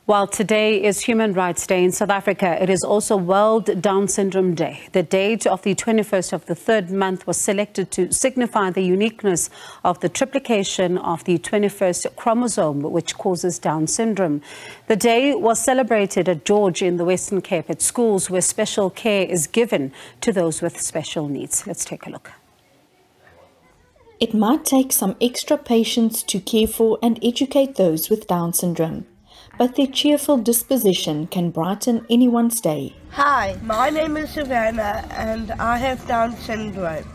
While today is Human Rights Day in South Africa, it is also World Down Syndrome Day. The date of the 21st of the third month was selected to signify the uniqueness of the triplication of the 21st chromosome, which causes Down syndrome. The day was celebrated at George in the Western Cape at schools where special care is given to those with special needs. Let's take a look. It might take some extra patience to care for and educate those with Down syndrome, but their cheerful disposition can brighten anyone's day. Hi, my name is Savannah and I have Down syndrome.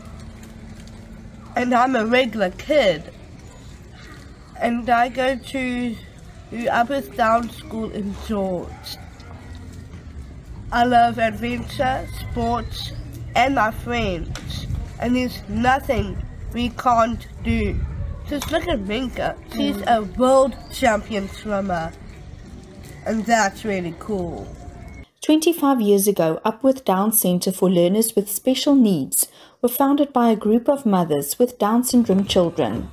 And I'm a regular kid. And I go to the Upper Down School in George. I love adventure, sports, and my friends. And there's nothing we can't do. Just look at Minka. She's a world champion swimmer. And that's really cool. 25 years ago, Upwith Down Centre for Learners with Special Needs were founded by a group of mothers with Down syndrome children.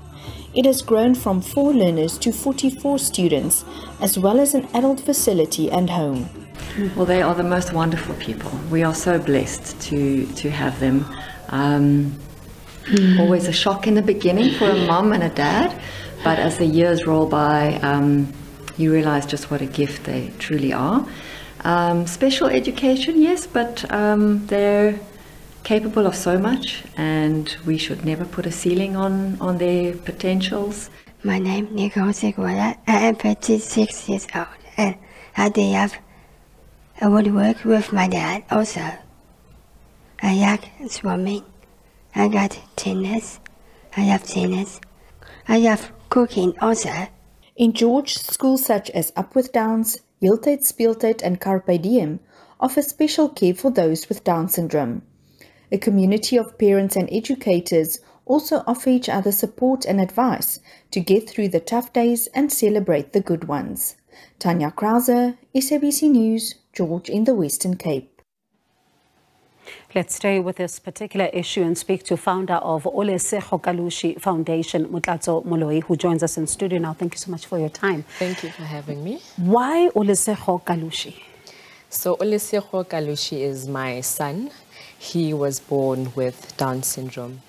It has grown from 4 learners to 44 students, as well as an adult facility and home. Well, they are the most wonderful people. We are so blessed to have them. Always a shock in the beginning for a mum and a dad, but as the years roll by, you realize just what a gift they truly are. Special education, yes, but they're capable of so much, and we should never put a ceiling on their potentials. My name is Nicole Segura. I am 36 years old, and I would work with my dad also. I like swimming. I got tennis. I have tennis. I have cooking also. In George, schools such as Upwith Downs, Heeltyd, Speeltyd and Carpe Diem offer special care for those with Down syndrome. A community of parents and educators also offer each other support and advice to get through the tough days and celebrate the good ones. Tanya Krause, SABC News, George in the Western Cape. Let's stay with this particular issue and speak to founder of Olusegun Kalushi Foundation, Motlatso Moloi, who joins us in studio now. Thank you so much for your time. Thank you for having me. Why Olusegun Kalushi? So Olusegun Kalushi is my son. He was born with Down syndrome.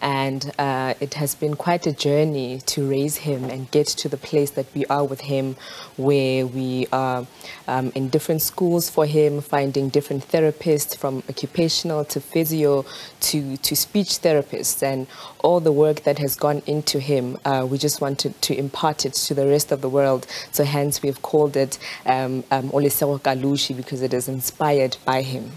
And it has been quite a journey to raise him and get to the place that we are with him, where we are in different schools for him, finding different therapists, from occupational to physio to speech therapists, and all the work that has gone into him. We just wanted to impart it to the rest of the world. So hence we've called it Olusegun Kalushi, because it is inspired by him.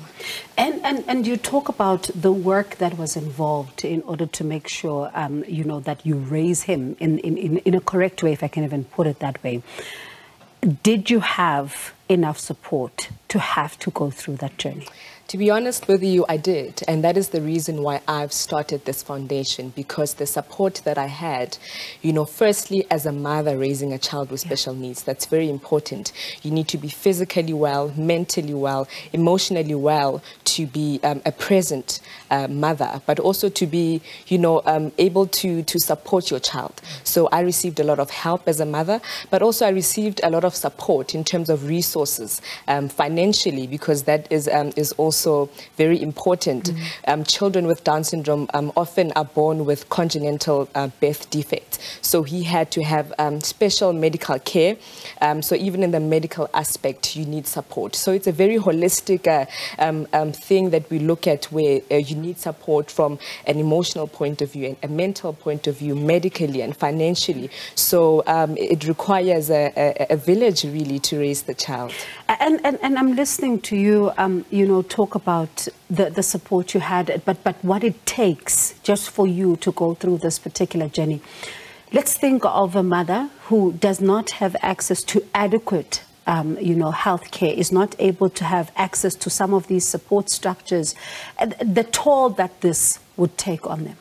And you talk about the work that was involved in order to make sure, you know, that you raise him in a correct way, if I can even put it that way. Did you have enough support to have to go through that journey? To be honest with you, I did. And that is the reason why I've started this foundation, because the support that I had, you know, firstly, as a mother raising a child with special needs, that's very important. You need to be physically well, mentally well, emotionally well to be a present mother, but also to be, you know, able to support your child. So I received a lot of help as a mother, but also I received a lot of support in terms of resources, financially, because that is also very important. Children with Down syndrome often are born with congenital birth defects. So he had to have special medical care. So even in the medical aspect, you need support. So it's a very holistic thing that we look at, where you need support from an emotional point of view, and a mental point of view, medically and financially. So it requires a village really to raise the child. And I'm listening to you, you know, talk about the support you had, but what it takes just for you to go through this particular journey. Let's think of a mother who does not have access to adequate you know, health care, is not able to have access to some of these support structures, the toll that this would take on them.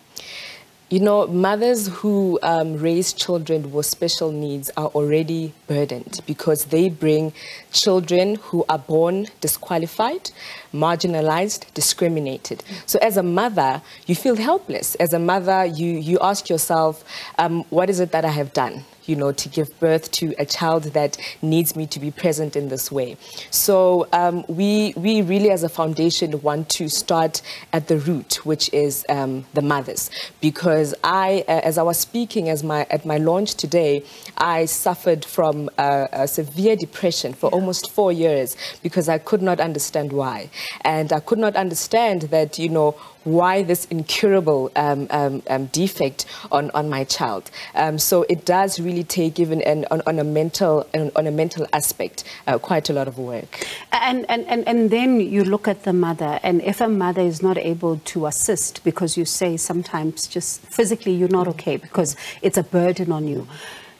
You know, mothers who raise children with special needs are already burdened, because they bring children who are born disqualified, marginalized, discriminated. So as a mother, you feel helpless. As a mother, you ask yourself, what is it that I have done? you know, to give birth to a child that needs me to be present in this way. So we really as a foundation want to start at the root, which is the mothers, because as I was speaking at my launch today, I suffered from a severe depression for almost 4 years because I could not understand why. And I could not understand that, you know, why this incurable defect on my child. So it does really take, even on a mental aspect, quite a lot of work. And then you look at the mother, and if a mother is not able to assist, because you say sometimes just physically you're not okay because it's a burden on you.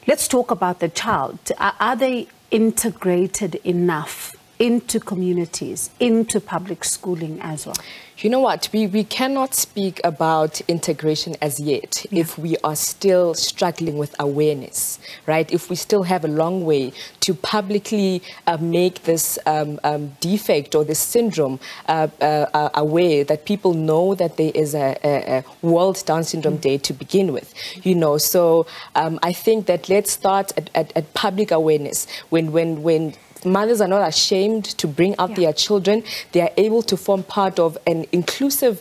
Let's talk about the child. Are they integrated enough into communities, into public schooling as well? You know what, we cannot speak about integration as yet if we are still struggling with awareness, right? If we still have a long way to publicly make this defect or this syndrome aware, that people know that there is a World Down Syndrome Day to begin with, you know. So I think that let's start at public awareness. When mothers are not ashamed to bring out their children, they are able to form part of an inclusive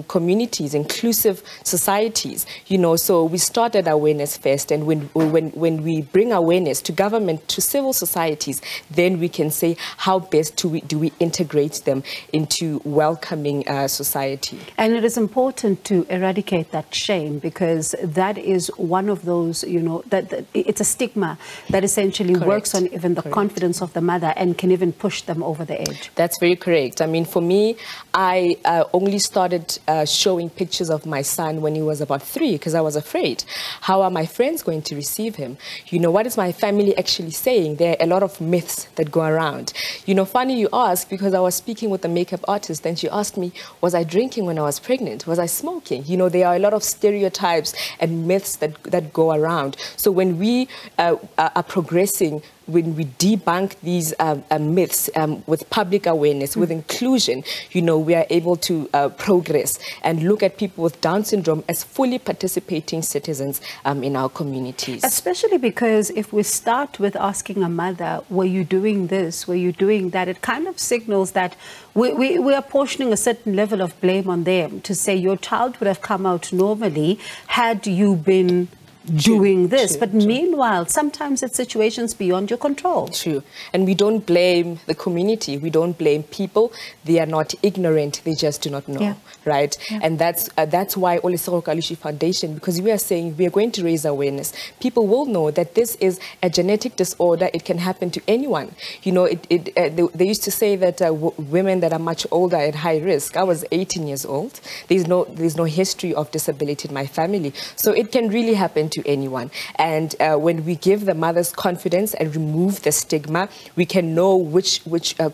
communities, inclusive societies, you know. So we start at awareness first, and when we bring awareness to government, to civil societies, then we can say how best do we integrate them into welcoming society. And it is important to eradicate that shame, because that is one of those, you know, that it's a stigma that essentially works on even the confidence of the mother and can even push them over the edge. That's very correct. I mean, for me, I only started showing pictures of my son when he was about 3 because I was afraid. How are my friends going to receive him? You know, what is my family actually saying? There are a lot of myths that go around. You know, funny you ask, because I was speaking with a makeup artist and she asked me, was I drinking when I was pregnant? Was I smoking? You know, there are a lot of stereotypes and myths that go around. So when we are progressing, when we debunk these myths with public awareness, with inclusion, you know, we are able to progress and look at people with Down syndrome as fully participating citizens in our communities. Especially because if we start with asking a mother, were you doing this, were you doing that, it kind of signals that we are portioning a certain level of blame on them to say your child would have come out normally had you been doing this. But meanwhile, sometimes it's situations beyond your control. True. And we don't blame the community. We don't blame people. They are not ignorant. They just do not know, right? And that's why Olisoro Kalishi Foundation, because we are saying we are going to raise awareness. People will know that this is a genetic disorder. It can happen to anyone. You know, they used to say that women that are much older are at high risk. I was 18 years old. There's no history of disability in my family. So it can really happen to anyone. And when we give the mothers confidence and remove the stigma, we can know which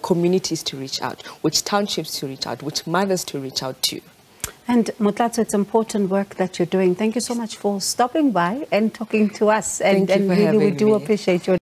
communities to reach out, which townships to reach out, which mothers to reach out to. And Motlatso, it's important work that you're doing. Thank you so much for stopping by and talking to us. And really, we do appreciate your